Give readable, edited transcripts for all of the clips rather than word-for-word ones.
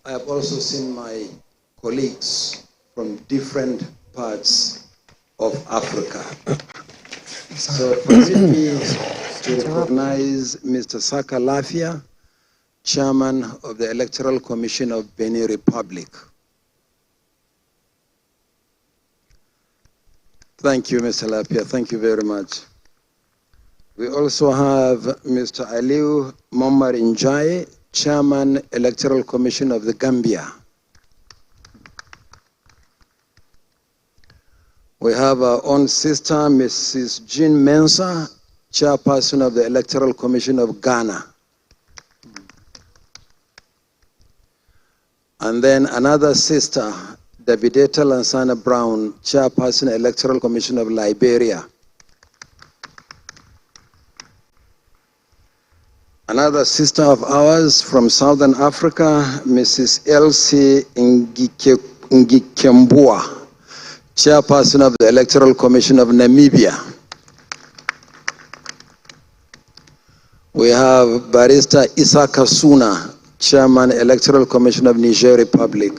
I have also seen my colleagues from different parts of Africa. So permit me to recognize Mr. Saka Lafia, Chairman of the Electoral Commission of Benin Republic. Thank you, Mr. Lafia. Thank you very much. We also have Mr. Aliu Momar Njai, Chairman, Electoral Commission of the Gambia. We have our own sister, Mrs. Jean Mensah, Chairperson of the Electoral Commission of Ghana. And then another sister, Davideta Lansana Brown, Chairperson, Electoral Commission of Liberia. Another sister of ours from Southern Africa, Mrs. Elsie Ngikembua, Chairperson of the Electoral Commission of Namibia. We have Barrister Issa Kasuna, Chairman, Electoral Commission of Niger Republic.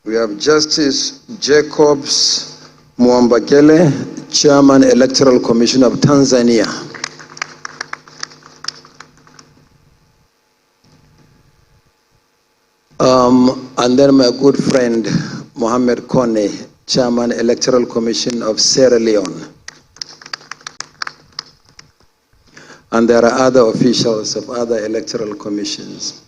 We have Justice Jacobs Mwambakele, Chairman, Electoral Commission of Tanzania. And then my good friend, Mohamed Kone, Chairman, Electoral Commission of Sierra Leone. And there are other officials of other electoral commissions.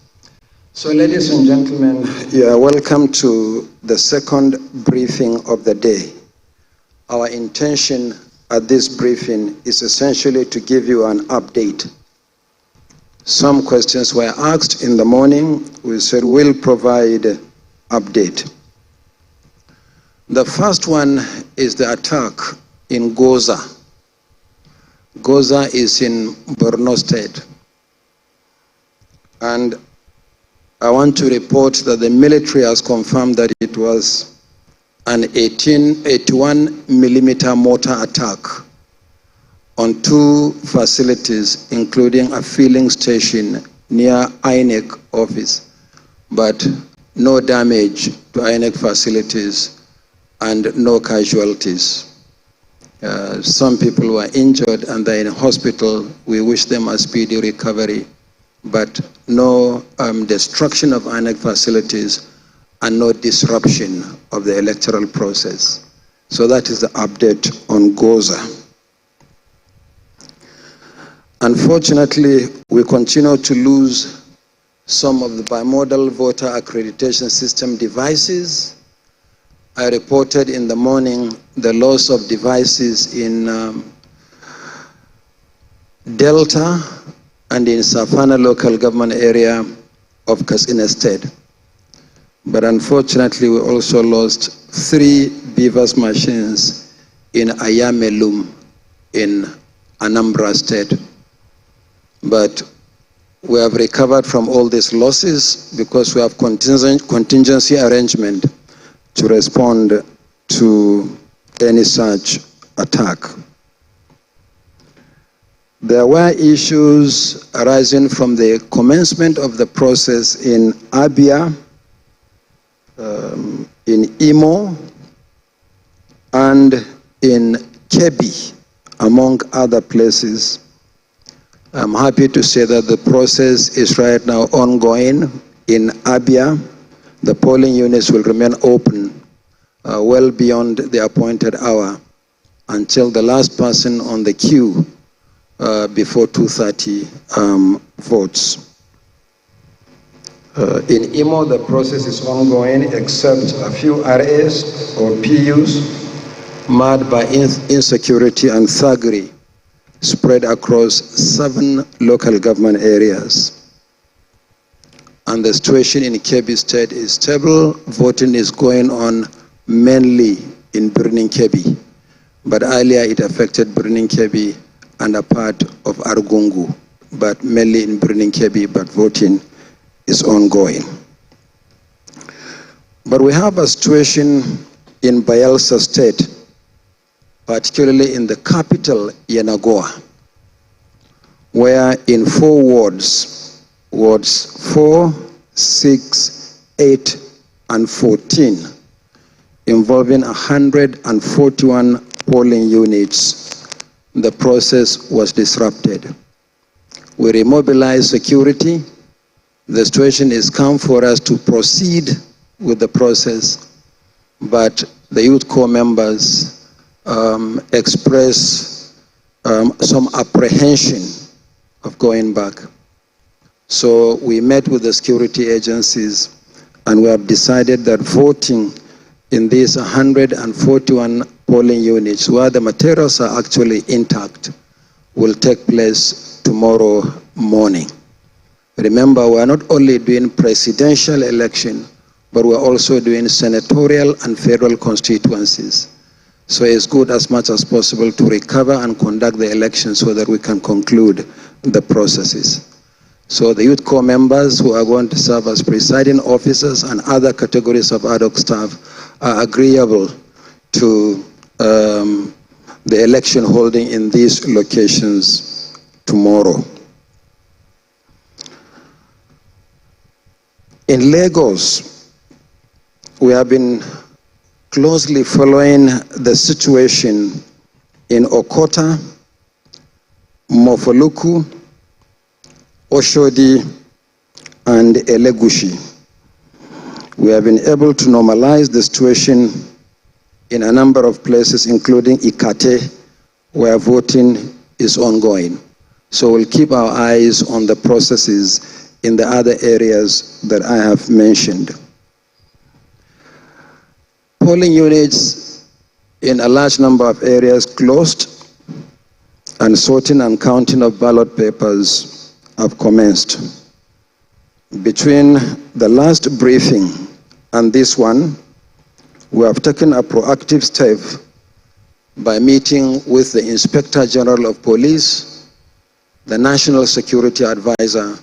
So ladies and gentlemen, you are welcome to the second briefing of the day. Our intention at this briefing is essentially to give you an update. Some questions were asked in the morning. We said we'll provide update. The first one is the attack in Goza. Goza is in Borno State. And I want to report that the military has confirmed that it was an 81 millimeter mortar attack on 2 facilities, including a filling station near INEC office, but no damage to INEC facilities and no casualties. Some people were injured and they're in hospital. We wish them a speedy recovery, but no destruction of INEC facilities and no disruption of the electoral process. So that is the update on Goza. Unfortunately, we continue to lose some of the bimodal voter accreditation system devices. I reported in the morning the loss of devices in Delta and in Safana local government area of Katsina State. But unfortunately, we also lost 3 Beavers machines in Ayamelum in Anambra State. But we have recovered from all these losses because we have contingency arrangement to respond to any such attack. There were issues arising from the commencement of the process in Abia, in Imo, and in Kebbi, among other places. I'm happy to say that the process is right now ongoing in Abia. The polling units will remain open well beyond the appointed hour until the last person on the queue before 2:30 votes. In Imo, the process is ongoing except a few RAs or PUs marred by insecurity and thuggery spread across 7 local government areas. And the situation in Kebbi State is stable. Voting is going on mainly in Birnin Kebbi, but earlier it affected Birnin Kebbi and a part of Argungu, but mainly in Birnin Kebbi, but voting is ongoing. But we have a situation in Bayelsa State, particularly in the capital, Yenagoa, where in 4 wards, wards 4, 6, 8, and 14, involving 141 polling units, the process was disrupted. We remobilized security. The situation is calm for us to proceed with the process, but the youth corps members express some apprehension of going back. So we met with the security agencies, and we have decided that voting in these 141 polling units, where the materials are actually intact, will take place tomorrow morning. Remember, we are not only doing presidential election, but we're also doing senatorial and federal constituencies. So it's good as much as possible to recover and conduct the elections so that we can conclude the processes. So the youth corps members who are going to serve as presiding officers and other categories of ad hoc staff are agreeable to the election holding in these locations tomorrow. In Lagos, we have been closely following the situation in Okota, Mofoluku, Oshodi, and Elegushi. We have been able to normalize the situation in a number of places, including Ikate, where voting is ongoing. So we'll keep our eyes on the processes in the other areas that I have mentioned. Polling units in a large number of areas closed, and sorting and counting of ballot papers have commenced. Between the last briefing and this one, we have taken a proactive step by meeting with the Inspector General of Police, the National Security Advisor,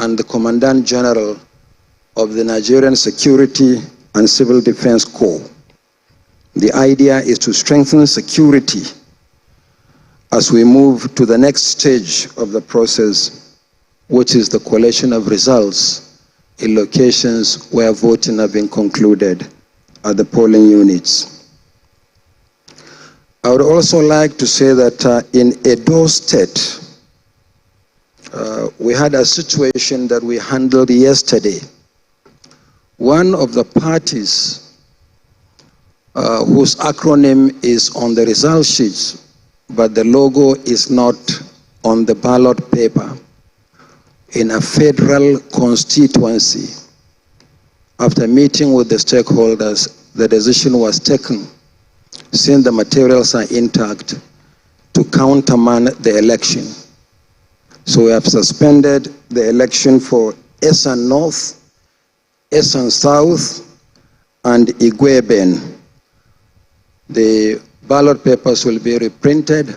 and the Commandant General of the Nigerian Security and Civil Defense Corps. The idea is to strengthen security as we move to the next stage of the process, which is the collation of results in locations where voting has been concluded at the polling units. I would also like to say that in Edo State, we had a situation that we handled yesterday. One of the parties whose acronym is on the result sheets, but the logo is not on the ballot paper, in a federal constituency. After meeting with the stakeholders, the decision was taken, since the materials are intact, to countermand the election. So we have suspended the election for Esan North, Esan South, and Igweben. The ballot papers will be reprinted,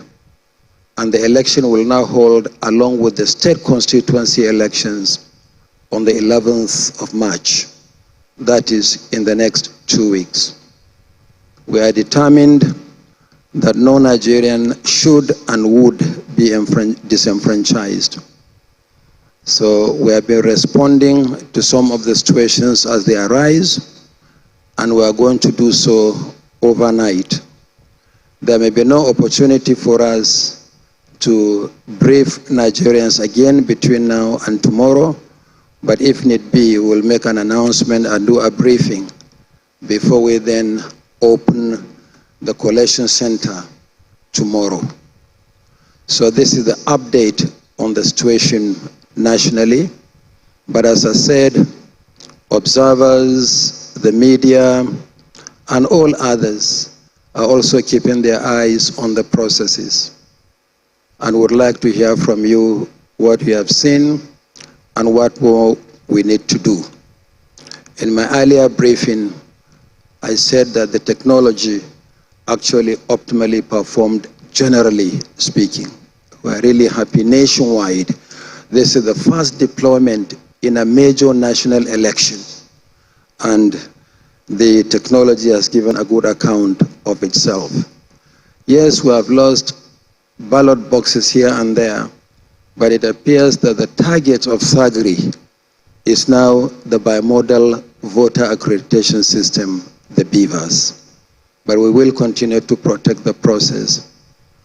and the election will now hold along with the state constituency elections on the 11th of March. That is in the next 2 weeks. We are determined that no Nigerian should and would be disenfranchised. So we have been responding to some of the situations as they arise, and we are going to do so overnight. There may be no opportunity for us to brief Nigerians again between now and tomorrow, but if need be, we'll make an announcement and do a briefing before we then open the collation center tomorrow. So this is the update on the situation nationally. But as I said, observers, the media, and all others are also keeping their eyes on the processes, and would like to hear from you what you have seen and what more we need to do. In my earlier briefing, I said that the technology actually optimally performed, generally speaking. We're really happy nationwide. This is the first deployment in a major national election, and the technology has given a good account of itself. Yes, we have lost ballot boxes here and there, but it appears that the target of thuggery is now the bimodal voter accreditation system, the BVAS. But we will continue to protect the process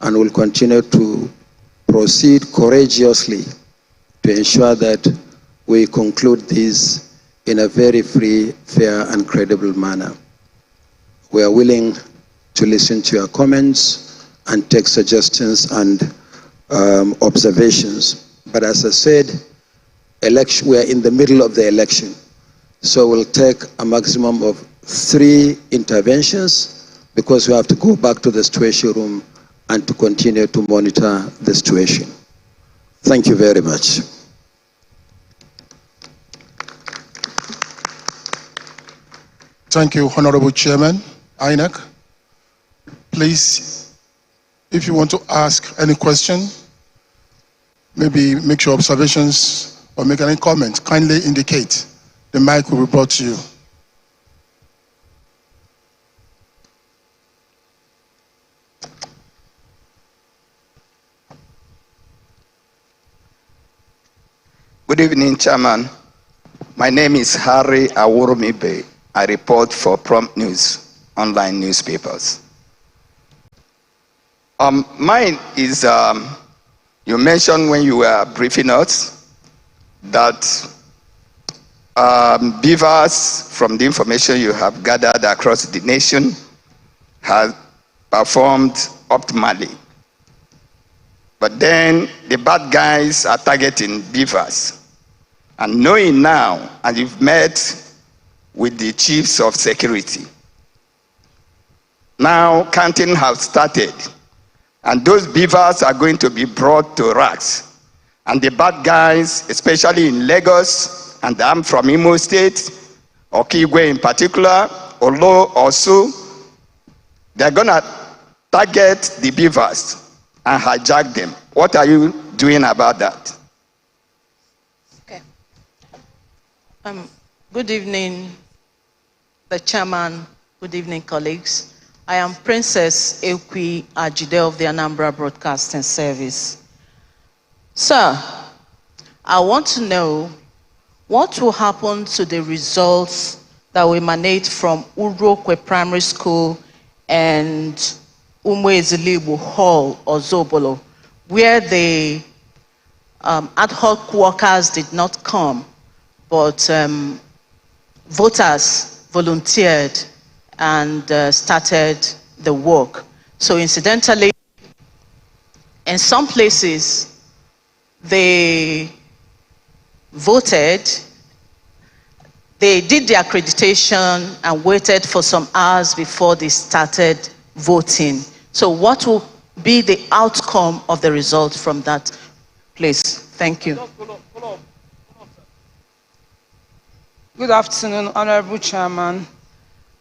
and will continue to proceed courageously to ensure that we conclude this in a very free, fair, and credible manner. We are willing to listen to your comments and take suggestions and observations. But as I said, we are in the middle of the election. So we'll take a maximum of 3 interventions because we have to go back to the situation room and to continue to monitor the situation. Thank you very much. Thank you, Honorable Chairman, INEC. Please, if you want to ask any question, maybe make your observations or make any comment, kindly indicate. The mic will be brought to you. Good evening, Chairman. My name is Harry Awurumibe. I report for Prompt News, online newspapers. Mine is, you mentioned when you were briefing us that beavers, from the information you have gathered across the nation, have performed optimally. But then the bad guys are targeting beavers. And knowing now, and you've met with the chiefs of security, now counting has started. And those beavers are going to be brought to racks. And the bad guys, especially in Lagos, and I'm from Imo State, Okigwe in particular, Olo, Osu, they're going to target the beavers and hijack them. What are you doing about that? Okay. Good evening, the chairman. Good evening, colleagues. I am Princess Ekwi Ajide of the Anambra Broadcasting Service. Sir, I want to know what will happen to the results that will emanate from Urokwe Primary School and Umwezilibu Hall or Zobolo, where the ad hoc workers did not come, but voters volunteered and started the work. So incidentally, in some places, they voted, they did the accreditation and waited for some hours before they started voting. So what will be the outcome of the result from that place? Thank you. Good afternoon, Honorable Chairman.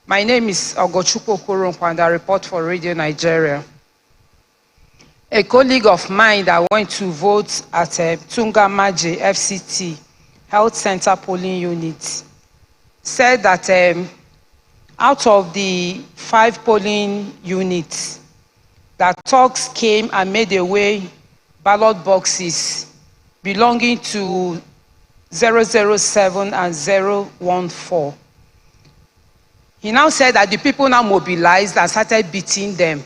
My name is Ogochukwu Okoronkwo and I report for Radio Nigeria. A colleague of mine that went to vote at Tungamaje FCT Health Center polling unit said that out of the 5 polling units, that thugs came and made away ballot boxes belonging to 007 and 014. He now said that the people now mobilized and started beating them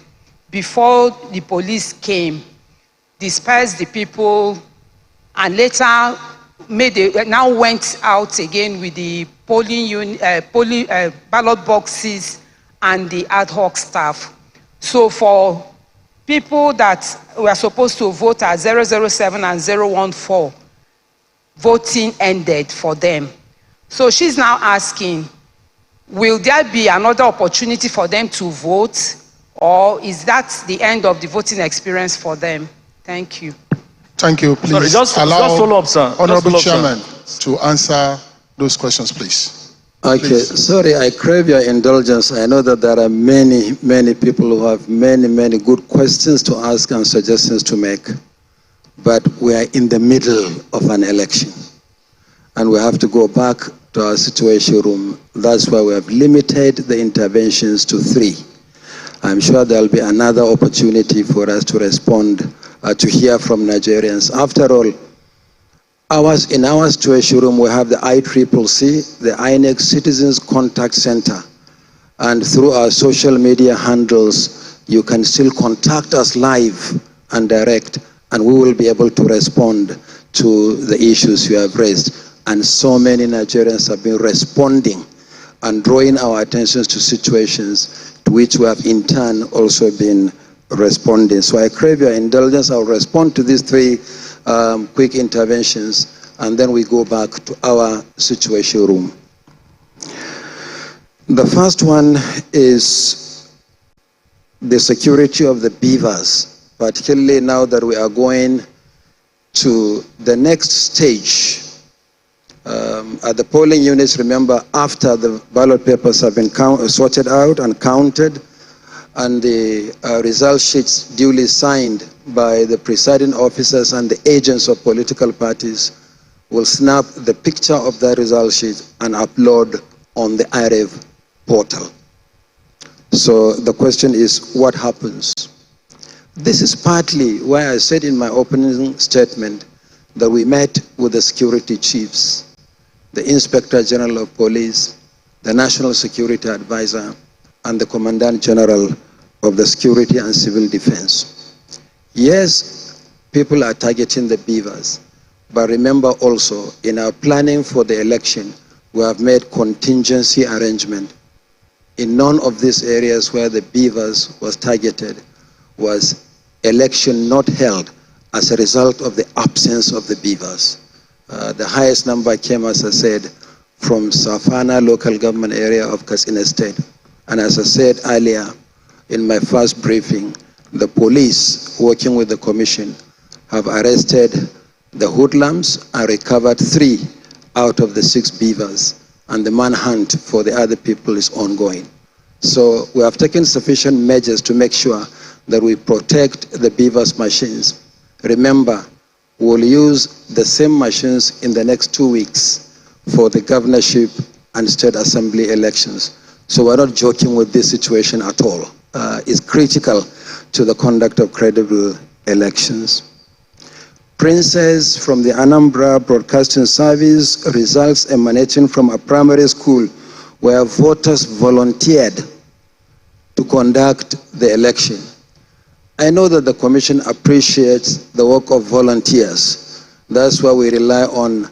before the police came, dispersed the people, and later now went out again with the ballot boxes and the ad hoc staff. So for people that were supposed to vote at 007 and 014, voting ended for them. So she's now asking, will there be another opportunity for them to vote, or is that the end of the voting experience for them? Thank you. Thank you. Please sorry, just follow up, sir. Honorable Chairman to answer those questions, please. Okay, please. Sorry, I crave your indulgence. I know that there are many people who have many good questions to ask and suggestions to make. But we are in the middle of an election. And we have to go back to our situation room. That's why we have limited the interventions to 3. I'm sure there'll be another opportunity for us to respond to hear from Nigerians. After all, in our situation room, we have the ICCC, the INEC Citizens Contact Center, and through our social media handles, you can still contact us live and direct, and we will be able to respond to the issues you have raised. And so many Nigerians have been responding and drawing our attention to situations to which we have in turn also been responding. So I crave your indulgence. I'll respond to these three quick interventions, and then we go back to our situation room. The first one is the security of the beavers, particularly now that we are going to the next stage. At the polling units, remember, after the ballot papers have been sorted out and counted, and the result sheets duly signed by the presiding officers and the agents of political parties, will snap the picture of that result sheet and upload on the IREV portal. So the question is, what happens? This is partly why I said in my opening statement that we met with the security chiefs, the Inspector General of Police, the National Security Advisor, and the Commandant General of the Security and Civil Defense. Yes, people are targeting the beavers, but remember also, in our planning for the election, we have made contingency arrangement. In none of these areas where the beavers was targeted was election not held as a result of the absence of the beavers. The highest number came, as I said, from Safana local government area of Katsina State. And as I said earlier in my first briefing, the police working with the commission have arrested the hoodlums and recovered 3 out of the 6 beavers, and the manhunt for the other people is ongoing. So we have taken sufficient measures to make sure that we protect the beavers' machines. Remember, we'll use the same machines in the next 2 weeks for the governorship and state assembly elections. So we're not joking with this situation at all. It's critical to the conduct of credible elections. Princess from the Anambra Broadcasting Service, results emanating from a primary school where voters volunteered to conduct the election. I know that the commission appreciates the work of volunteers. That's why we rely on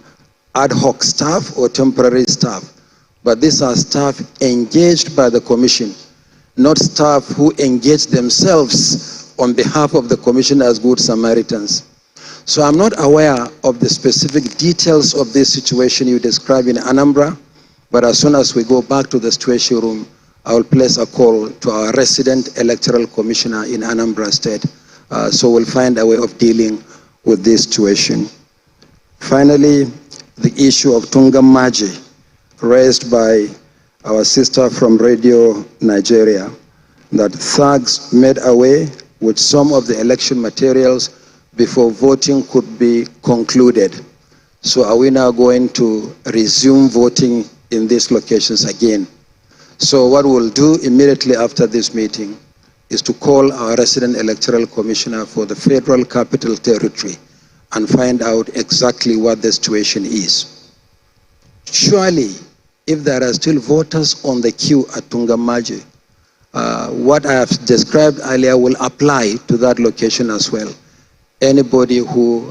ad hoc staff or temporary staff. But these are staff engaged by the commission, not staff who engage themselves on behalf of the commission as good Samaritans. So I'm not aware of the specific details of this situation you describe in Anambra, but as soon as we go back to the situation room, I will place a call to our resident electoral commissioner in Anambra State. So we'll find a way of dealing with this situation. Finally, the issue of Tunga Maji, raised by our sister from Radio Nigeria, that thugs made away with some of the election materials before voting could be concluded. So are we now going to resume voting in these locations again? So what we'll do immediately after this meeting is to call our resident electoral commissioner for the Federal Capital Territory and find out exactly what the situation is. Surely, if there are still voters on the queue at Tunga Maji, what I have described earlier will apply to that location as well. Anybody who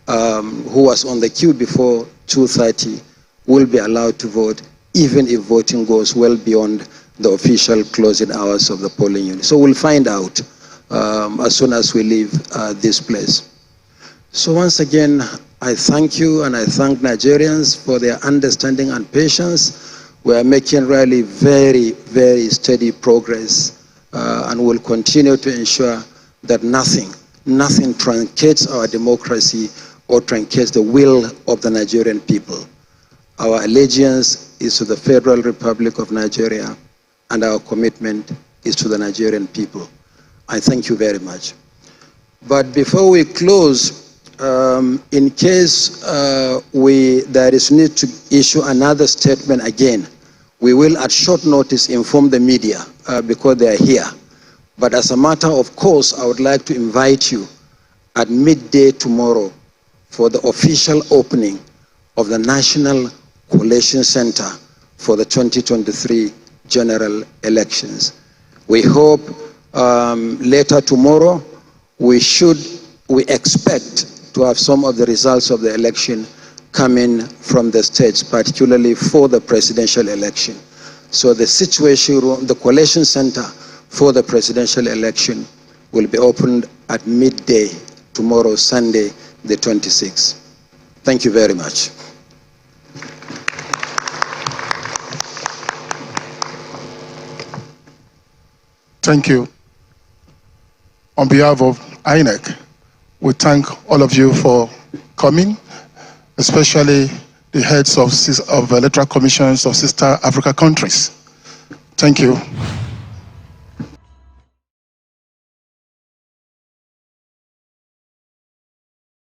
was on the queue before 2:30 will be allowed to vote, even if voting goes well beyond the official closing hours of the polling unit. So we'll find out as soon as we leave this place. So once again, I thank you and I thank Nigerians for their understanding and patience. We are making really very, very steady progress and will continue to ensure that nothing truncates our democracy or truncates the will of the Nigerian people. Our allegiance is to the Federal Republic of Nigeria, and our commitment is to the Nigerian people. I thank you very much. But before we close, in case there is need to issue another statement again, we will at short notice inform the media because they are here. But as a matter of course, I would like to invite you at midday tomorrow for the official opening of the National Collation Center for the 2023 general elections. We hope later tomorrow we expect to have some of the results of the election coming from the states, particularly for the presidential election. So the situation room, the collation center for the presidential election will be opened at midday tomorrow, Sunday, the 26th. Thank you very much. Thank you. On behalf of INEC, we thank all of you for coming, especially the heads of electoral commissions of sister Africa countries. Thank you.